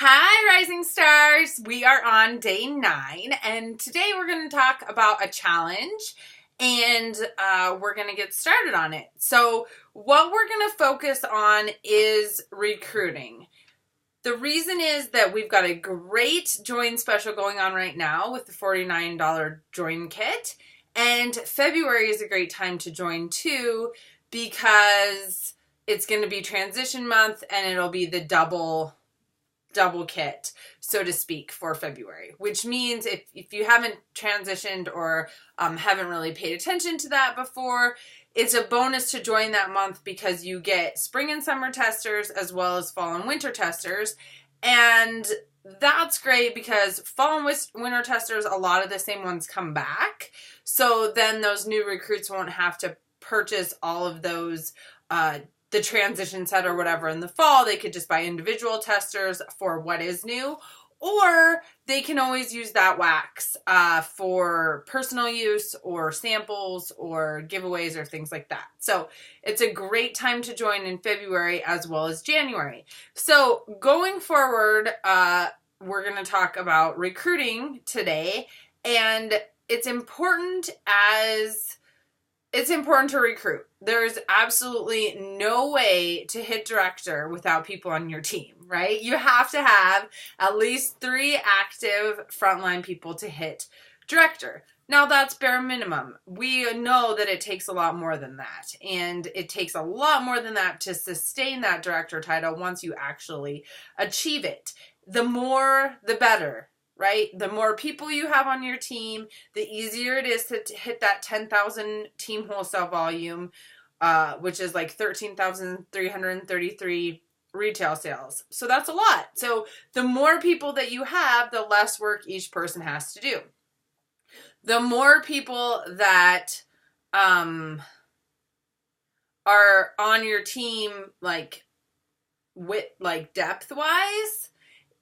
Hi, Rising Stars. We are on day 9, and today we're going to talk about a challenge, and we're going to get started on it. So what we're going to focus on is recruiting. The reason is that we've got a great join special going on right now with the $49 join kit, and February is a great time to join too because it's going to be transition month and it'll be the double kit, so to speak, for February, which means if you haven't transitioned or haven't really paid attention to that before, it's a bonus to join that month because you get spring and summer testers as well as fall and winter testers. And that's great because fall and winter testers, a lot of the same ones come back. So then those new recruits won't have to purchase all of those the transition set or whatever in the fall. They could just buy individual testers for what is new, or they can always use that wax for personal use or samples or giveaways or things like that. So it's a great time to join in February as well as January. So going forward, we're going to talk about recruiting today, and it's important to recruit. There's absolutely no way to hit director without people on your team, right? You have to have at least 3 active frontline people to hit director. Now that's bare minimum. We know that it takes a lot more than that. And it takes a lot more than that to sustain that director title once you actually achieve it. The more, the better. Right? The more people you have on your team, the easier it is to hit that 10,000 team wholesale volume, which is like 13,333 retail sales. So that's a lot. So the more people that you have, the less work each person has to do. The more people that are on your team, like depth-wise,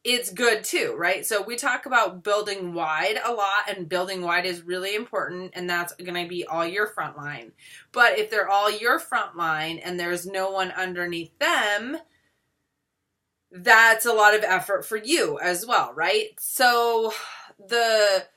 it's good too, right? So we talk about building wide a lot, and building wide is really important, and that's going to be all your front line. But if they're all your front line and there's no one underneath them, that's a lot of effort for you as well, right? So the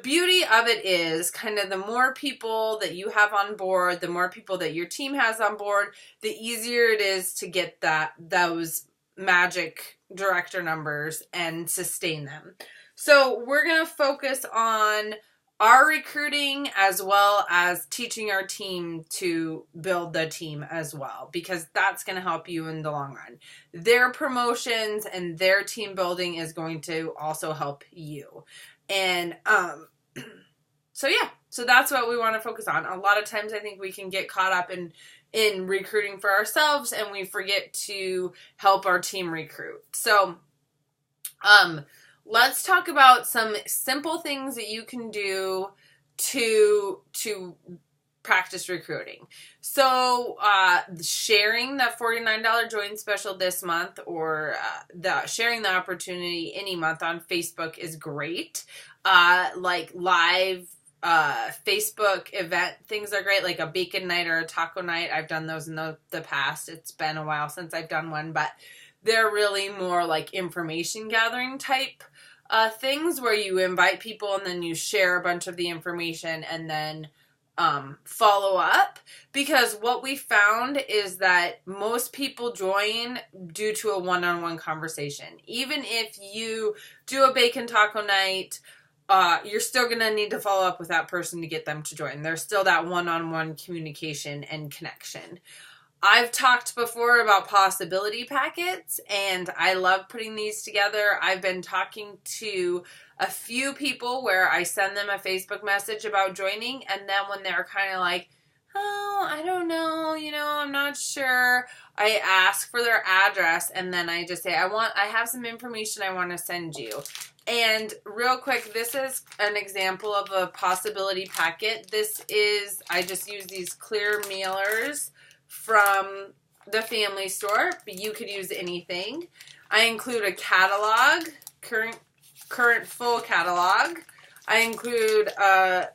beauty of it is kind of the more people that you have on board, the more people that your team has on board, the easier it is to get those magic director numbers and sustain them. So we're going to focus on our recruiting as well as teaching our team to build the team as well, because that's going to help you in the long run. Their promotions and their team building is going to also help you. And so that's what we want to focus on. A lot of times I think we can get caught up in recruiting for ourselves and we forget to help our team recruit. So let's talk about some simple things that you can do to practice recruiting. So sharing that $49 join special this month, or sharing the opportunity any month on Facebook is great. Like live Facebook event things are great, like a bacon night or a taco night. I've done those in the past. It's been a while since I've done one, but they're really more like information gathering type things where you invite people and then you share a bunch of the information and then follow up. Because what we found is that most people join due to a one-on-one conversation. Even if you do a bacon taco night, you're still going to need to follow up with that person to get them to join. There's still that one-on-one communication and connection. I've talked before about possibility packets, and I love putting these together. I've been talking to a few people where I send them a Facebook message about joining, and then when they're kind of like, oh, I don't know, I'm not sure, I ask for their address, and then I just say, I have some information I want to send you. And real quick, this is an example of a possibility packet. I just use these clear mailers from the family store, but you could use anything. I include a catalog, current full catalog. I include a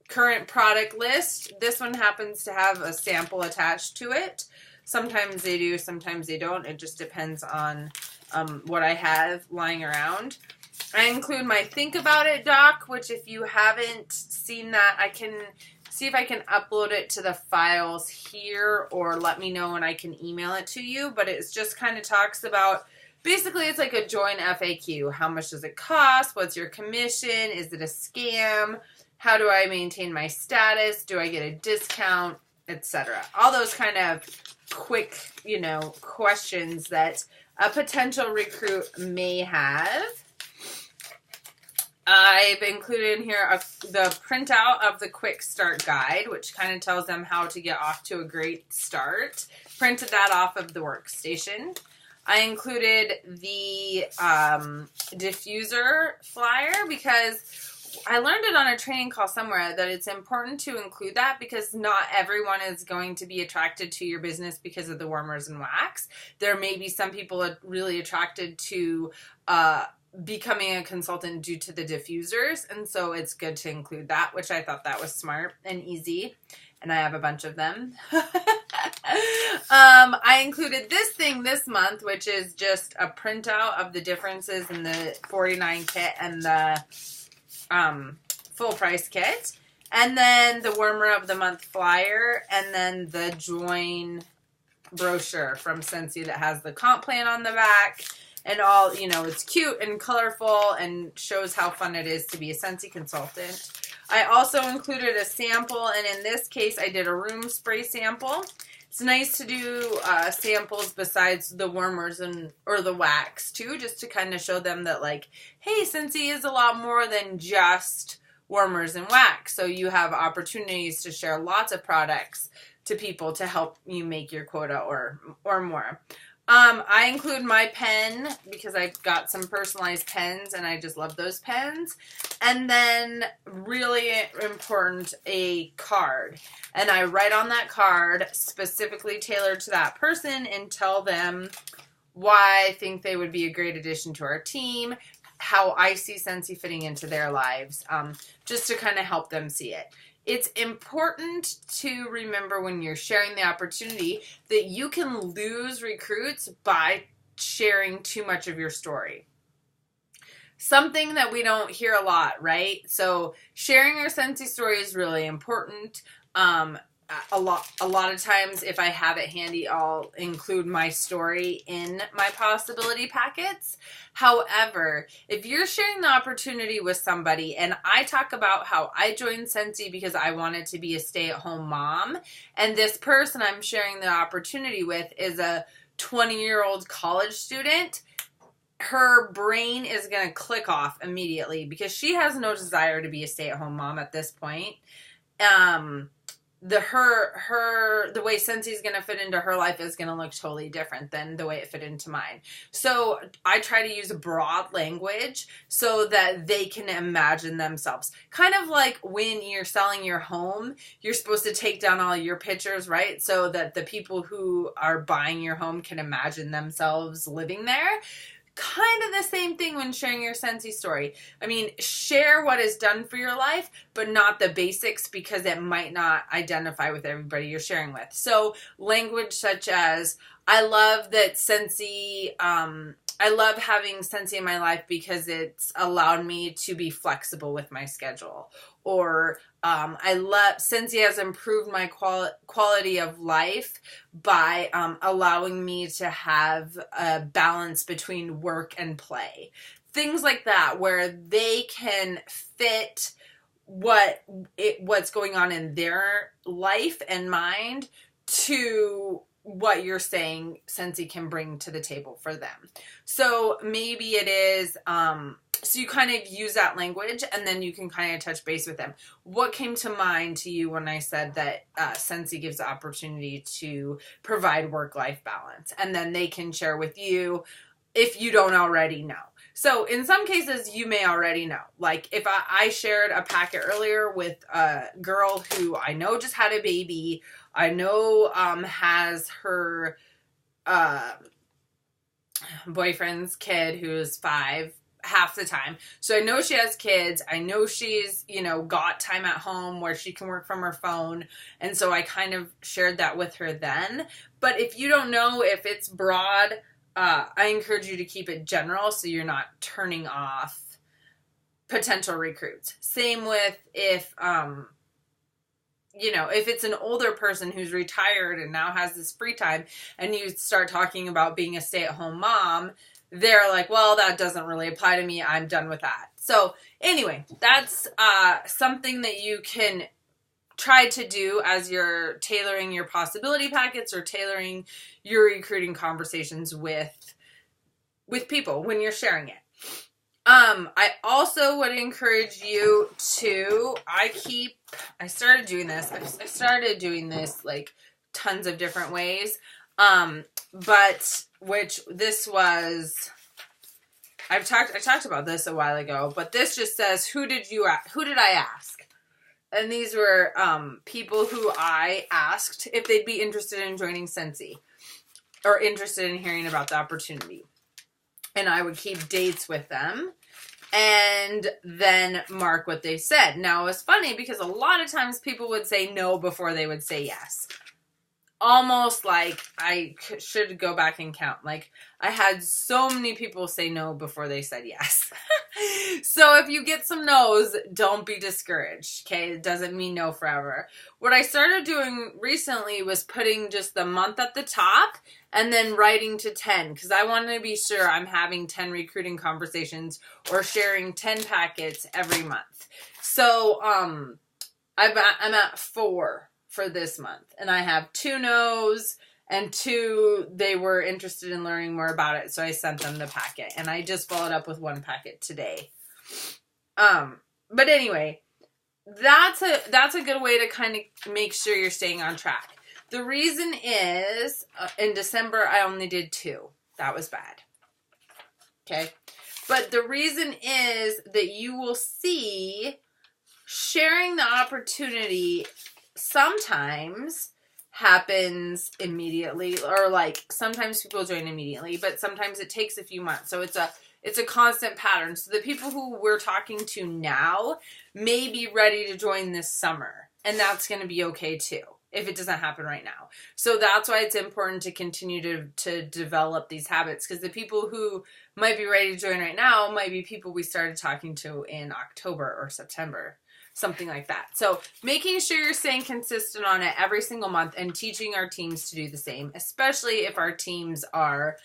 current product list. This one happens to have a sample attached to it. Sometimes they do, sometimes they don't. It just depends on what I have lying around. I include my Think About It doc, which if you haven't seen that, I can see if I can upload it to the files here, or let me know and I can email it to you. But it just kind of talks about, basically it's like a join FAQ. How much does it cost? What's your commission? Is it a scam? How do I maintain my status? Do I get a discount? Etc. All those kind of quick, questions that a potential recruit may have. I've included in here the printout of the quick start guide, which kind of tells them how to get off to a great start. Printed that off of the workstation. I included the diffuser flyer because I learned it on a training call somewhere that it's important to include that because not everyone is going to be attracted to your business because of the warmers and wax. There may be some people really attracted to becoming a consultant due to the diffusers, and so it's good to include that, which I thought that was smart and easy, and I have a bunch of them. I included this thing this month, which is just a printout of the differences in the 49 kit and the full price kit, and then the warmer of the month flyer, and then the join brochure from Scentsy that has the comp plan on the back. And all, it's cute and colorful and shows how fun it is to be a Scentsy consultant. I also included a sample, and in this case, I did a room spray sample. It's nice to do samples besides the warmers or the wax, too, just to kind of show them that, hey, Scentsy is a lot more than just warmers and wax. So you have opportunities to share lots of products to people to help you make your quota or more. I include my pen because I've got some personalized pens and I just love those pens. And then really important, a card. And I write on that card specifically tailored to that person and tell them why I think they would be a great addition to our team, how I see Scentsy fitting into their lives, just to kind of help them see it. It's important to remember when you're sharing the opportunity that you can lose recruits by sharing too much of your story. Something that we don't hear a lot, right? So sharing your Scentsy story is really important. A lot of times, if I have it handy, I'll include my story in my possibility packets. However, if you're sharing the opportunity with somebody, and I talk about how I joined Scentsy because I wanted to be a stay-at-home mom, and this person I'm sharing the opportunity with is a 20-year-old college student, her brain is going to click off immediately because she has no desire to be a stay-at-home mom at this point. The way Scentsy is going to fit into her life is going to look totally different than the way it fit into mine. So I try to use broad language so that they can imagine themselves. Kind of like when you're selling your home, you're supposed to take down all your pictures, right? So that the people who are buying your home can imagine themselves living there. Kind of the same thing when sharing your Scentsy story. I mean, share what is done for your life, but not the basics because it might not identify with everybody you're sharing with. So language such as, I love that Scentsy, I love having Scentsy in my life because it's allowed me to be flexible with my schedule. Or I love Scentsy has improved my quality of life by allowing me to have a balance between work and play. Things like that, where they can fit what's going on in their life and mind to what you're saying Scentsy can bring to the table for them. So maybe it is, so you kind of use that language and then you can kind of touch base with them. What came to mind to you when I said that Scentsy gives the opportunity to provide work-life balance? And then they can share with you if you don't already know. So in some cases, you may already know. Like if I shared a packet earlier with a girl who I know just had a baby, I know has her boyfriend's kid who's 5 half the time. So I know she has kids. I know she's, got time at home where she can work from her phone. And so I kind of shared that with her then. But if you don't know if it's broad, I encourage you to keep it general so you're not turning off potential recruits. Same with if, if it's an older person who's retired and now has this free time and you start talking about being a stay-at-home mom, they're like, well, that doesn't really apply to me. I'm done with that. So anyway, that's something that you can try to do as you're tailoring your possibility packets or tailoring your recruiting conversations with people when you're sharing it. I also would encourage you to, I started doing this. I started doing this like tons of different ways. But I talked about this a while ago, but this just says, who did I ask? And these were, people who I asked if they'd be interested in joining Scentsy or interested in hearing about the opportunity. And I would keep dates with them and then mark what they said. Now, it was funny because a lot of times people would say no before they would say yes. Almost like I should go back and count. Like, I had so many people say no before they said yes. So if you get some no's, don't be discouraged, okay? It doesn't mean no forever. What I started doing recently was putting just the month at the top and then writing to 10 because I wanted to be sure I'm having 10 recruiting conversations or sharing 10 packets every month. So I'm at 4 for this month, and I have 2 no's and 2 they were interested in learning more about it, so I sent them the packet, and I just followed up with 1 packet today. But anyway, that's a good way to kind of make sure you're staying on track. The reason is, in December, I only did 2. That was bad. Okay? But the reason is that you will see sharing the opportunity sometimes happens immediately, or like sometimes people join immediately, but sometimes it takes a few months. So it's a constant pattern. So the people who we're talking to now may be ready to join this summer, and that's going to be okay too if it doesn't happen right now. So that's why it's important to continue to develop these habits, because the people who might be ready to join right now might be people we started talking to in October or September. Something like that. So making sure you're staying consistent on it every single month and teaching our teams to do the same, especially if our teams are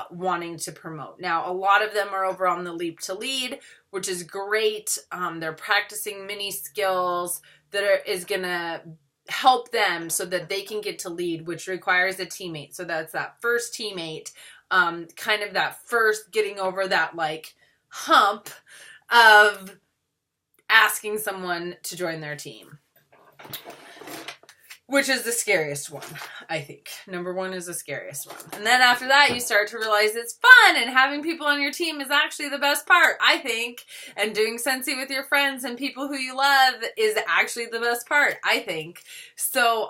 wanting to promote. Now, a lot of them are over on the Leap to Lead, which is great. They're practicing mini skills that is going to help them so that they can get to lead, which requires a teammate. So that's that first teammate, kind of that first getting over that like hump of asking someone to join their team, which is the scariest one, I think. Number 1 is the scariest one. And then after that, you start to realize it's fun, and having people on your team is actually the best part, I think. And doing Scentsy with your friends and people who you love is actually the best part, I think. So,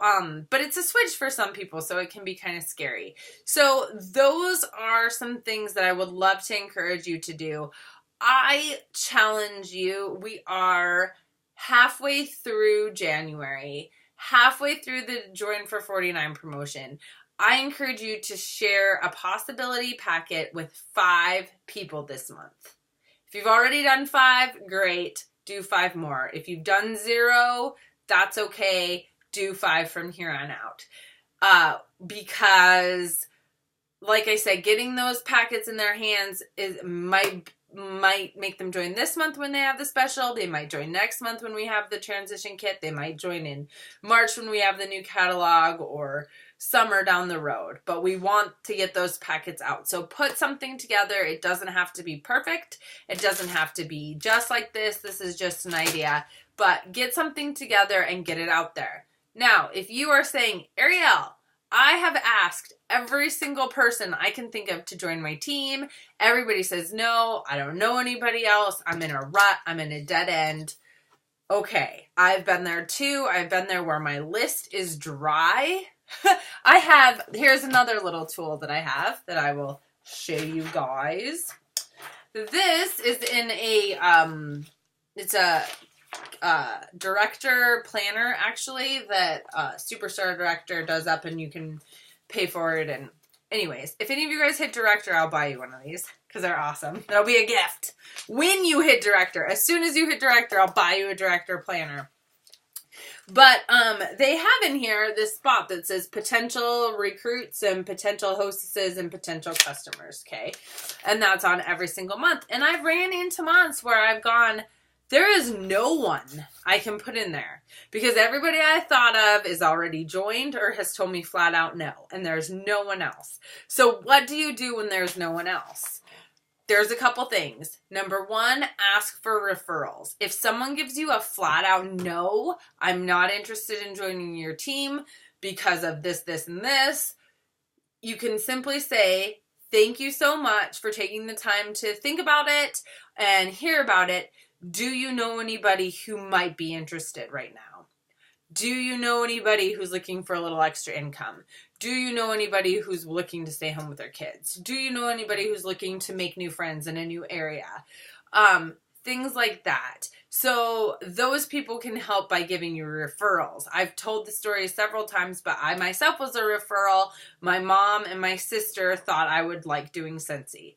but it's a switch for some people, so it can be kind of scary. So those are some things that I would love to encourage you to do. I challenge you. We are halfway through January, halfway through the Join for 49 promotion. I encourage you to share a possibility packet with 5 people this month. If you've already done 5, great. Do 5 more. If you've done 0, that's okay. Do 5 from here on out. Because, like I said, getting those packets in their hands might make them join this month when they have the special. They might join next month when we have the transition kit. They might join in March when we have the new catalog, or summer down the road. But we want to get those packets out. So put something together. It doesn't have to be perfect. It doesn't have to be just like this. This is just an idea. But get something together and get it out there. Now, if you are saying, Ariel, I have asked every single person I can think of to join my team. Everybody says no. I don't know anybody else. I'm in a rut. I'm in a dead end. Okay, I've been there too. I've been there where my list is dry. Here's another little tool that I have that I will show you guys. This is in it's a director planner, actually, that Superstar Director does up, and you can pay for it, and Anyways, if any of you guys hit director, I'll buy you one of these because they're awesome. That'll be a gift. When you hit director, as soon as you hit director, I'll buy you a director planner. But they have in here this spot that says potential recruits and potential hostesses and potential customers, okay? And that's on every single month. And I've ran into months where I've gone, there is no one I can put in there because everybody I thought of is already joined or has told me flat out no, and there's no one else. So what do you do when there's no one else? There's a couple things. Number one, ask for referrals. If someone gives you a flat out no, I'm not interested in joining your team because of this, this, and this, you can simply say, thank you so much for taking the time to think about it and hear about it. Do you know anybody who might be interested right now? Do you know anybody who's looking for a little extra income? Do you know anybody who's looking to stay home with their kids? Do you know anybody who's looking to make new friends in a new area? Things like that. So those people can help by giving you referrals. I've told the story several times, but I myself was a referral. My mom and my sister thought I would like doing Scentsy.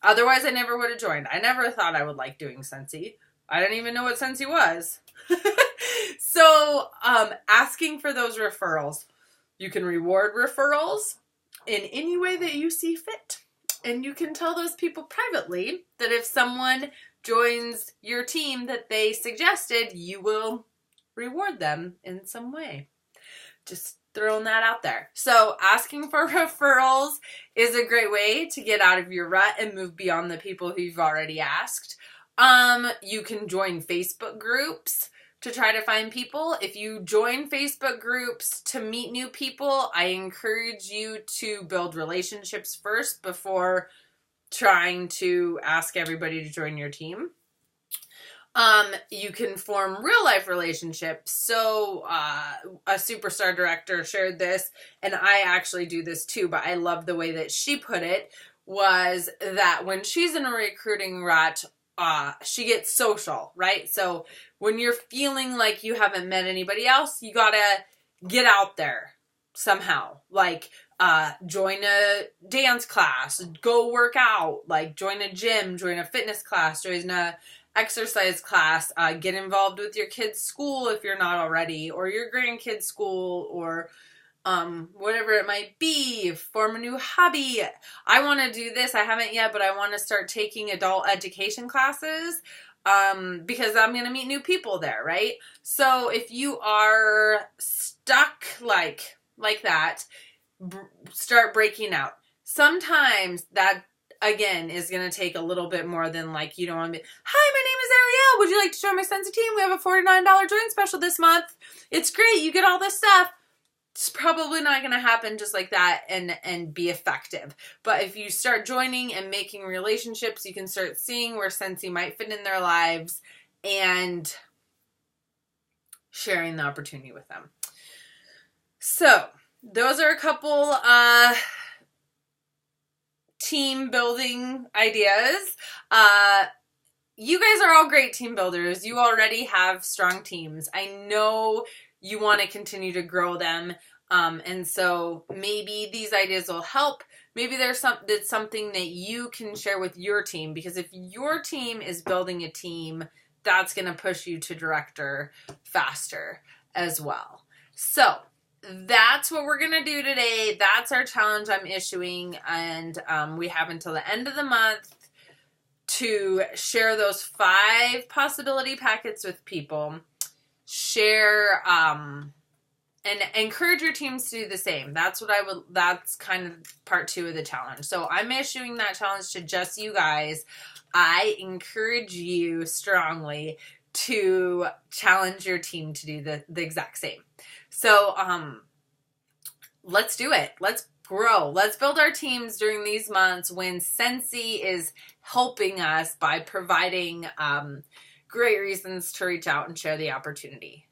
Otherwise, I never would have joined. I never thought I would like doing Scentsy. I didn't even know what Scentsy was. So, asking for those referrals. You can reward referrals in any way that you see fit. And you can tell those people privately that if someone joins your team that they suggested, you will reward them in some way. Just throwing that out there. So asking for referrals is a great way to get out of your rut and move beyond the people who you've already asked. You can join Facebook groups to try to find people. If you join Facebook groups to meet new people, I encourage you to build relationships first before trying to ask everybody to join your team. You can form real life relationships. So a superstar director shared this, and I actually do this too, but I love the way that she put it, was that when she's in a recruiting rut, she gets social, right? So when you're feeling like you haven't met anybody else, you gotta get out there somehow. Like, join a dance class, go work out, like join a gym, join a fitness class, join a exercise class, get involved with your kids' school if you're not already, or your grandkids' school, or whatever it might be, form a new hobby. I want to do this. I haven't yet, but I want to start taking adult education classes because I'm going to meet new people there, right? So if you are stuck like that, start breaking out. Sometimes that, again, is going to take a little bit more than like, you don't want to be, hi, my name is Ariel. Would you like to join my Scentsy team? We have a $49 join special this month. It's great. You get all this stuff. It's probably not going to happen just like that and be effective. But if you start joining and making relationships, you can start seeing where Scentsy might fit in their lives and sharing the opportunity with them. So those are a couple team building ideas. You guys are all great team builders. You already have strong teams. I know you want to continue to grow them. And so maybe these ideas will help. Maybe there's something that you can share with your team, because if your team is building a team, that's going to push you to director faster as well. So that's what we're going to do today. That's our challenge I'm issuing. And we have until the end of the month to share those 5 possibility packets with people. Share and encourage your teams to do the same. That's kind of part 2 of the challenge. So I'm issuing that challenge to just you guys. I encourage you strongly to challenge your team to do the exact same. So let's do it. Let's grow. Let's build our teams during these months when Scentsy is helping us by providing great reasons to reach out and share the opportunity.